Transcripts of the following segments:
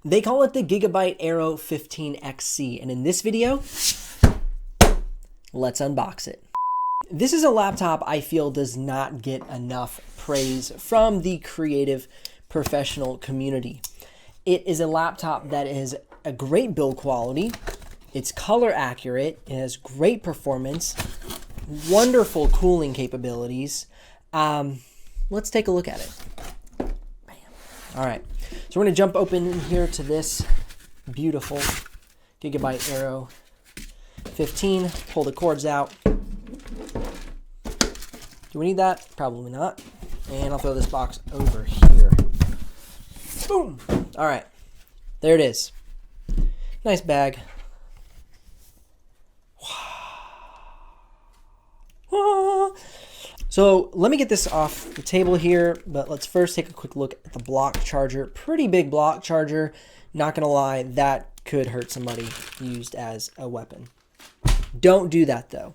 They call it the Gigabyte Aero 15XC, and in this video, let's unbox it. This is a laptop I feel does not get enough praise from the creative professional community. It is a laptop that is a great build quality, it's color accurate, it has great performance, wonderful cooling capabilities. Let's take a look at it. Bam. All right, so we're gonna jump open here to this beautiful Gigabyte Aero 15, pull the cords out. Do we need that? Probably not. And I'll throw this box over here. Boom! All right, there it is. Nice bag. So let me get this off the table here, but let's first take a quick look at the block charger. Pretty big block charger. Not gonna lie, that could hurt somebody used as a weapon. Don't do that though.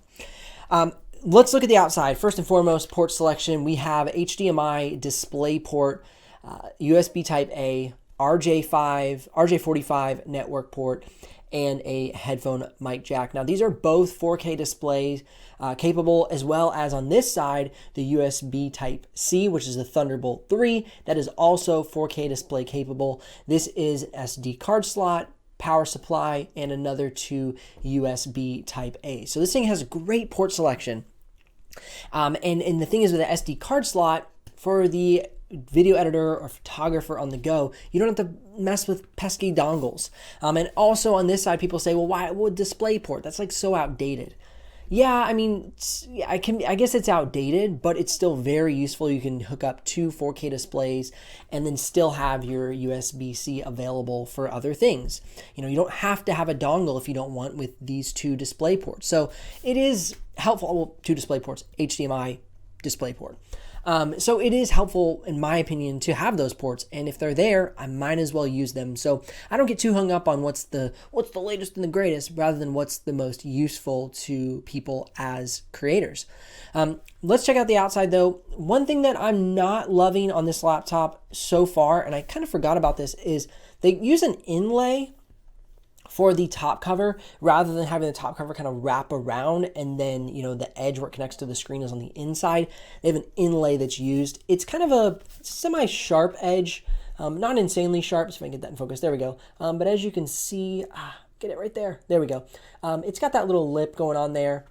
Let's look at the outside. First and foremost, port selection. We have HDMI display port, USB Type A, RJ45 network port, and a headphone mic jack. Now these are both 4K displays capable, as well as on this side, the USB Type C, which is the Thunderbolt 3, that is also 4K display capable. This is SD card slot, power supply, and another 2 USB Type A. So this thing has great port selection. And the thing is with the SD card slot, for the video editor or photographer on the go, you don't have to mess with pesky dongles. And also on this side, people say, well, why would DisplayPort? That's like so outdated. Yeah, I mean, I guess it's outdated, but it's still very useful. You can hook up 2 4K displays and then still have your USB-C available for other things. You know, you don't have to have a dongle if you don't want with these 2 display ports. So it is helpful. Well, 2 display ports, HDMI, display port. So it is helpful, in my opinion, to have those ports, and if they're there, I might as well use them. So I don't get too hung up on what's the latest and the greatest, rather than what's the most useful to people as creators. Let's check out the outside though. One thing that I'm not loving on this laptop so far, and I kind of forgot about this, is they use an inlay for the top cover, rather than having the top cover kind of wrap around and then, you know, the edge where it connects to the screen is on the inside. They have an inlay that's used. It's kind of a semi-sharp edge, not insanely sharp, so if I can get that in focus, there we go. But as you can see, get it right there, there we go. It's got that little lip going on there.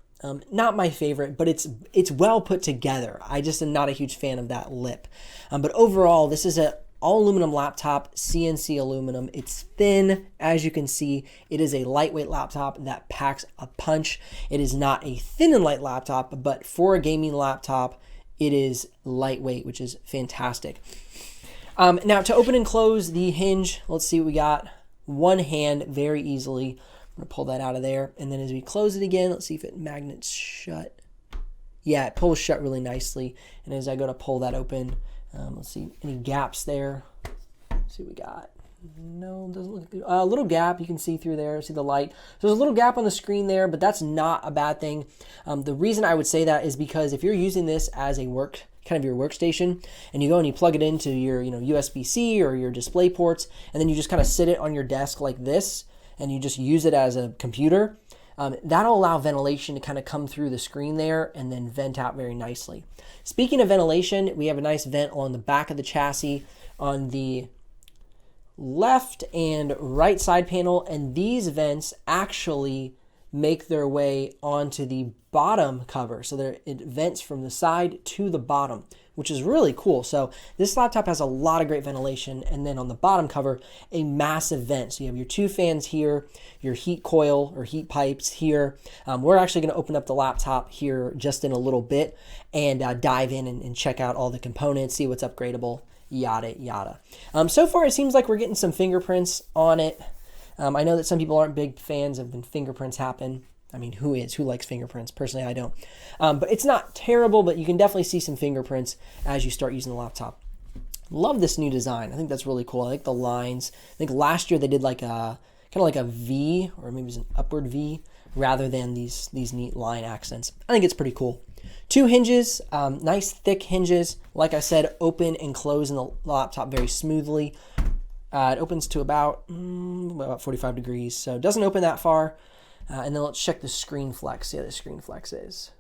Not my favorite, but it's well put together. I just am not a huge fan of that lip. But overall, this is a all aluminum laptop, CNC aluminum. It's thin, as you can see. It is a lightweight laptop that packs a punch. It is not a thin and light laptop, but for a gaming laptop, it is lightweight, which is fantastic. Now to open and close the hinge, let's see what we got. One hand, very easily. I'm gonna pull that out of there. And then as we close it again, let's see if it magnets shut. Yeah, it pulls shut really nicely. And as I go to pull that open, let's see, any gaps there. Let's see what we got. No, doesn't look good. A little gap, you can see through there, see the light. So there's a little gap on the screen there, but that's not a bad thing. The reason I would say that is because if you're using this as a kind of your workstation, and you go and you plug it into your, you know, USB-C or your display ports, and then you just kind of sit it on your desk like this, and you just use it as a computer, that'll allow ventilation to kind of come through the screen there and then vent out very nicely. Speaking of ventilation, we have a nice vent along the back of the chassis on the left and right side panel, and these vents actually make their way onto the bottom cover. So it vents from the side to the bottom, which is really cool. So this laptop has a lot of great ventilation, and then on the bottom cover, a massive vent. So you have your 2 fans here, your heat coil or heat pipes here. We're actually going to open up the laptop here just in a little bit and dive in and check out all the components, see what's upgradable, yada yada. So far it seems like we're getting some fingerprints on it. I know that some people aren't big fans of when fingerprints happen. I mean, who likes fingerprints? Personally, I don't. But it's not terrible, but you can definitely see some fingerprints as you start using the laptop. Love this new design. I think that's really cool. I like the lines. I think last year they did like a kind of like a V, or maybe it was an upward V, rather than these neat line accents. I think it's pretty cool. 2 hinges, nice thick hinges. Like I said, open and close in the laptop very smoothly. It opens to about 45 degrees, so it doesn't open that far. And then let's check the screen flex. See how the screen flex is.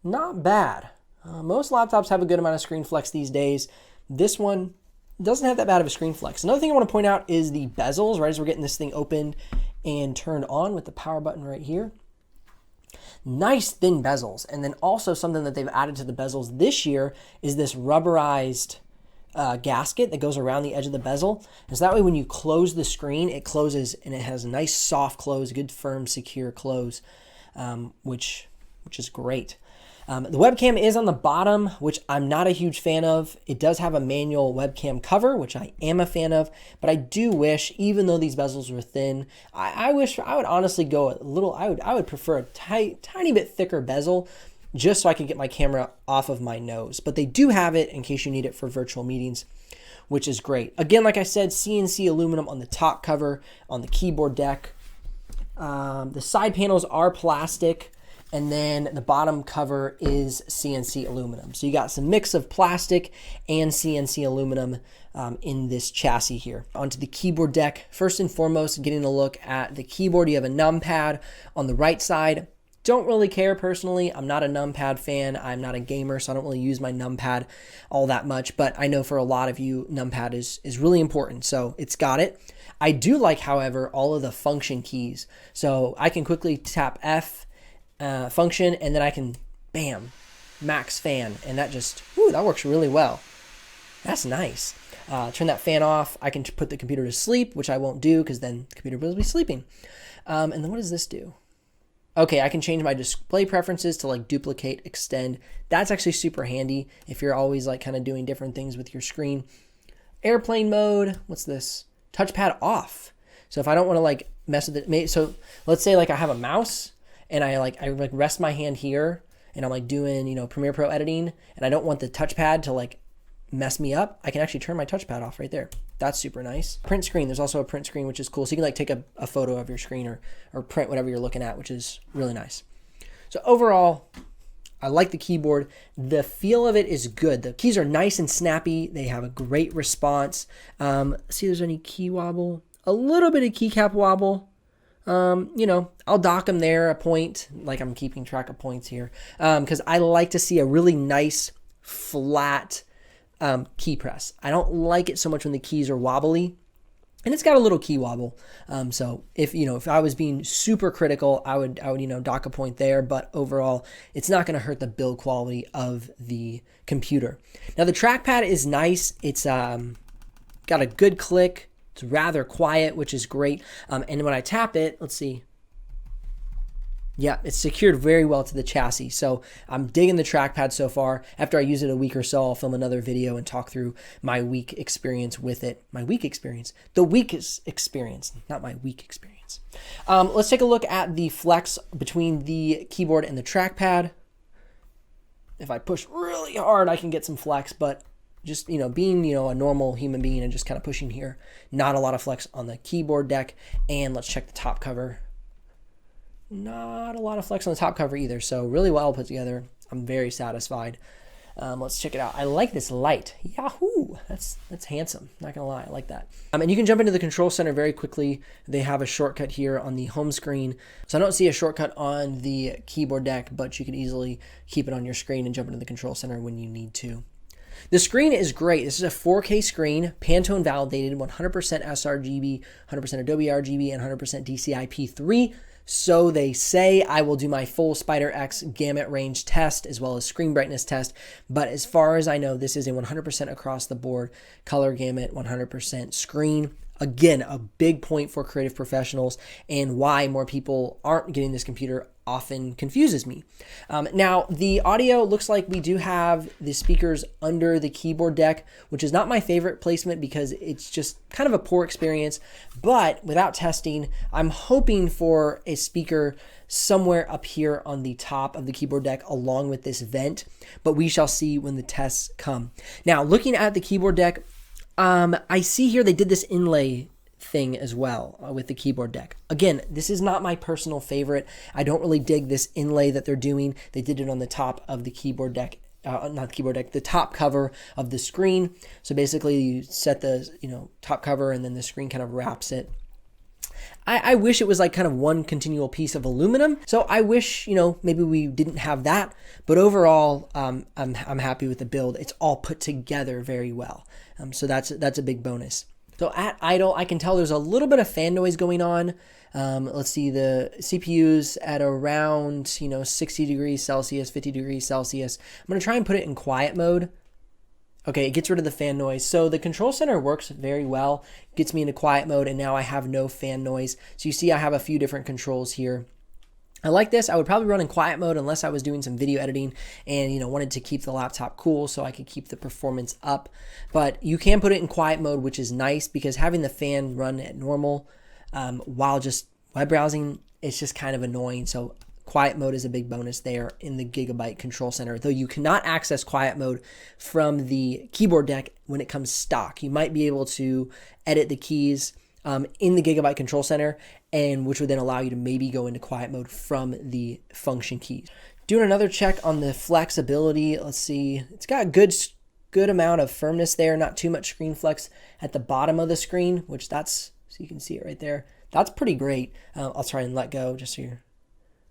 Not bad. Most laptops have a good amount of screen flex these days. This one doesn't have that bad of a screen flex. Another thing I want to point out is the bezels, right as we're getting this thing opened and turned on with the power button right here. Nice thin bezels. And then also something that they've added to the bezels this year is this rubberized gasket that goes around the edge of the bezel. And so that way when you close the screen, it closes and it has a nice soft close, good firm, secure close, which is great. The webcam is on the bottom, which I'm not a huge fan of. It does have a manual webcam cover, which I am a fan of, but I do wish, even though these bezels were thin, I wish I would honestly go a little, I would prefer a tiny bit thicker bezel just so I could get my camera off of my nose. But they do have it in case you need it for virtual meetings, which is great. Again, like I said, CNC aluminum on the top cover, on the keyboard deck. The side panels are plastic. And then the bottom cover is CNC aluminum. So you got some mix of plastic and CNC aluminum in this chassis here. Onto the keyboard deck. First and foremost, getting a look at the keyboard. You have a numpad on the right side. Don't really care personally. I'm not a numpad fan. I'm not a gamer, so I don't really use my numpad all that much. But I know for a lot of you, numpad is really important. So it's got it. I do like, however, all of the function keys. So I can quickly tap F, function, and then I can, bam, max fan, and that just, that works really well. That's nice. Turn that fan off. I can put the computer to sleep, which I won't do because then the computer will be sleeping. And then what does this do? Okay, I can change my display preferences to like duplicate, extend. That's actually super handy if you're always like kind of doing different things with your screen. Airplane mode, what's this? Touchpad off. So if I don't want to like mess with it, so let's say like I have a mouse and I rest my hand here and I'm like doing, Premiere Pro editing and I don't want the touchpad to like mess me up, I can actually turn my touchpad off right there. That's super nice. Print screen, there's also a print screen, which is cool. So you can like take a photo of your screen or print whatever you're looking at, which is really nice. So overall, I like the keyboard. The feel of it is good. The keys are nice and snappy. They have a great response. See if there's any key wobble. A little bit of keycap wobble. I'll dock them there a point, like I'm keeping track of points here, because I like to see a really nice flat key press. I don't like it so much when the keys are wobbly, and it's got a little key wobble. So if I was being super critical, I would dock a point there, but overall it's not going to hurt the build quality of the computer. Now the trackpad is nice. It's got a good click. It's rather quiet, which is great. And when I tap it, let's see. Yeah, it's secured very well to the chassis. So I'm digging the trackpad so far. After I use it a week or so, I'll film another video and talk through my week experience with it. My week experience. The week's experience, not my week experience. Let's take a look at the flex between the keyboard and the trackpad. If I push really hard, I can get some flex, but just, being, a normal human being and just kind of pushing here, not a lot of flex on the keyboard deck. And let's check the top cover. Not a lot of flex on the top cover either. So really well put together. I'm very satisfied. Let's check it out. I like this light. Yahoo! That's handsome. Not gonna lie, I like that. And you can jump into the control center very quickly. They have a shortcut here on the home screen. So I don't see a shortcut on the keyboard deck, but you can easily keep it on your screen and jump into the control center when you need to. The screen is great. This is a 4K screen, Pantone validated, 100% sRGB, 100% Adobe RGB, and 100% DCI-P3. So they say. I will do my full Spider-X gamut range test as well as screen brightness test. But as far as I know, this is a 100% across the board color gamut, 100% screen. Again, a big point for creative professionals and why more people aren't getting this computer often confuses me. Now, the audio looks like we do have the speakers under the keyboard deck, which is not my favorite placement because it's just kind of a poor experience. But without testing, I'm hoping for a speaker somewhere up here on the top of the keyboard deck along with this vent, but we shall see when the tests come. Now, looking at the keyboard deck, I see here they did this inlay thing as well with the keyboard deck. Again, this is not my personal favorite. I don't really dig this inlay that they're doing. They did it on the top of the keyboard deck not the keyboard deck, the top cover of the screen. So basically you set the, top cover and then the screen kind of wraps it. I wish it was like kind of one continual piece of aluminum. So I wish, maybe we didn't have that, but overall, I'm happy with the build. It's all put together very well. So that's a big bonus. So at idle, I can tell there's a little bit of fan noise going on. Let's see, the CPU's at around, 60 degrees Celsius, 50 degrees Celsius. I'm going to try and put it in quiet mode. Okay, it gets rid of the fan noise. So the control center works very well, gets me into quiet mode, and now I have no fan noise. So you see I have a few different controls here. I like this. I would probably run in quiet mode unless I was doing some video editing and, wanted to keep the laptop cool so I could keep the performance up. But you can put it in quiet mode, which is nice because having the fan run at normal while just web browsing, it's just kind of annoying. So quiet mode is a big bonus there in the Gigabyte control center, though you cannot access quiet mode from the keyboard deck when it comes stock. You might be able to edit the keys in the Gigabyte control center, and which would then allow you to maybe go into quiet mode from the function keys. Doing another check on the flexibility. Let's see, it's got a good amount of firmness there, not too much screen flex at the bottom of the screen, which so you can see it right there. That's pretty great. I'll try and let go just so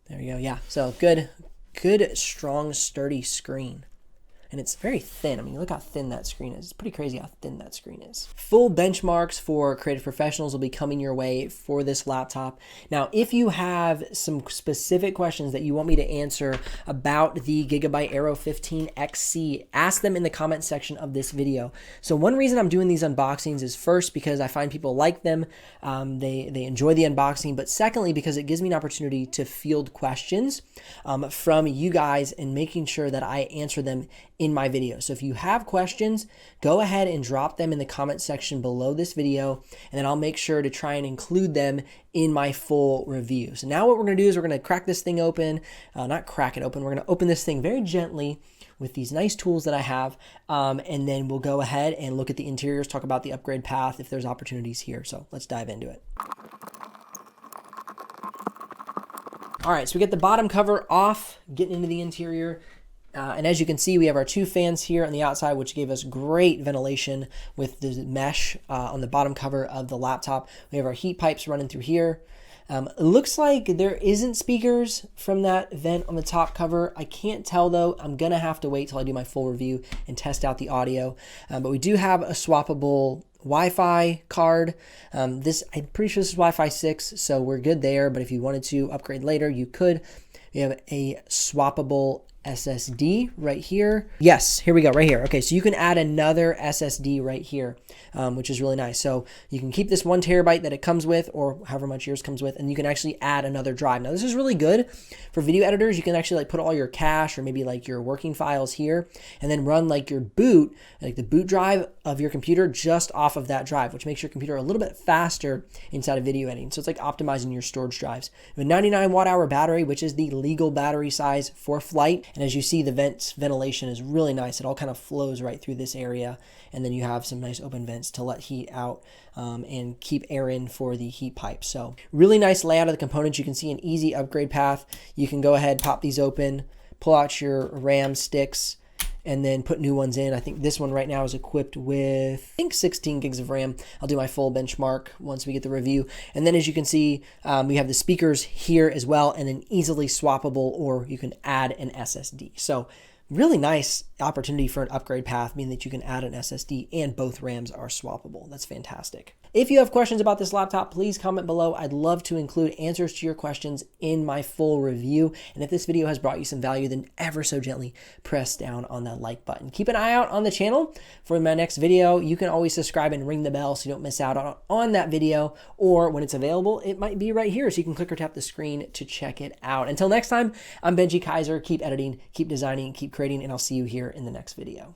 there you go. Yeah, so good, strong, sturdy screen. And it's very thin. I mean, look how thin that screen is. It's pretty crazy how thin that screen is. Full benchmarks for creative professionals will be coming your way for this laptop. Now, if you have some specific questions that you want me to answer about the Gigabyte Aero 15 XC, ask them in the comment section of this video. So one reason I'm doing these unboxings is first because I find people like them. They enjoy the unboxing, but secondly, because it gives me an opportunity to field questions from you guys and making sure that I answer them in my video. So if you have questions, go ahead and drop them in the comment section below this video, and then I'll make sure to try and include them in my full review. So now what we're gonna do is we're gonna crack this thing open, not crack it open, we're gonna open this thing very gently with these nice tools that I have, and then we'll go ahead and look at the interiors, talk about the upgrade path if there's opportunities here. So let's dive into it. All right, so we get the bottom cover off, getting into the interior. And as you can see, we have our two fans here on the outside, which gave us great ventilation with the mesh on the bottom cover of the laptop. We have our heat pipes running through here. It looks like there isn't speakers from that vent on the top cover. I can't tell though. I'm gonna have to wait till I do my full review and test out the audio. But we do have a swappable Wi-Fi card. I'm pretty sure this is Wi-Fi 6, so we're good there. But if you wanted to upgrade later, you could. We have a swappable SSD right here. Yes, here we go, right here. Okay, so you can add another SSD right here, which is really nice. So you can keep this 1 terabyte that it comes with, or however much yours comes with, and you can actually add another drive. Now this is really good for video editors. You can actually like put all your cache or maybe like your working files here, and then run like your boot, like the boot drive of your computer just off of that drive, which makes your computer a little bit faster inside of video editing. So it's like optimizing your storage drives. We have a 99 watt hour battery, which is the legal battery size for flight. And as you see, the ventilation is really nice. It all kind of flows right through this area. And then you have some nice open vents to let heat out and keep air in for the heat pipes. So really nice layout of the components. You can see an easy upgrade path. You can go ahead, pop these open, pull out your RAM sticks, and then put new ones in. I think this one right now is equipped with, 16 gigs of RAM. I'll do my full benchmark once we get the review. And then as you can see, we have the speakers here as well, and then easily swappable, or you can add an SSD. So really nice opportunity for an upgrade path, meaning that you can add an SSD and both RAMs are swappable. That's fantastic. If you have questions about this laptop, please comment below. I'd love to include answers to your questions in my full review. And if this video has brought you some value, then ever so gently press down on that like button. Keep an eye out on the channel for my next video. You can always subscribe and ring the bell so you don't miss out on that video, or when it's available, it might be right here. So you can click or tap the screen to check it out. Until next time, I'm Benji Kaiser. Keep editing, keep designing, keep creating, and I'll see you here in the next video.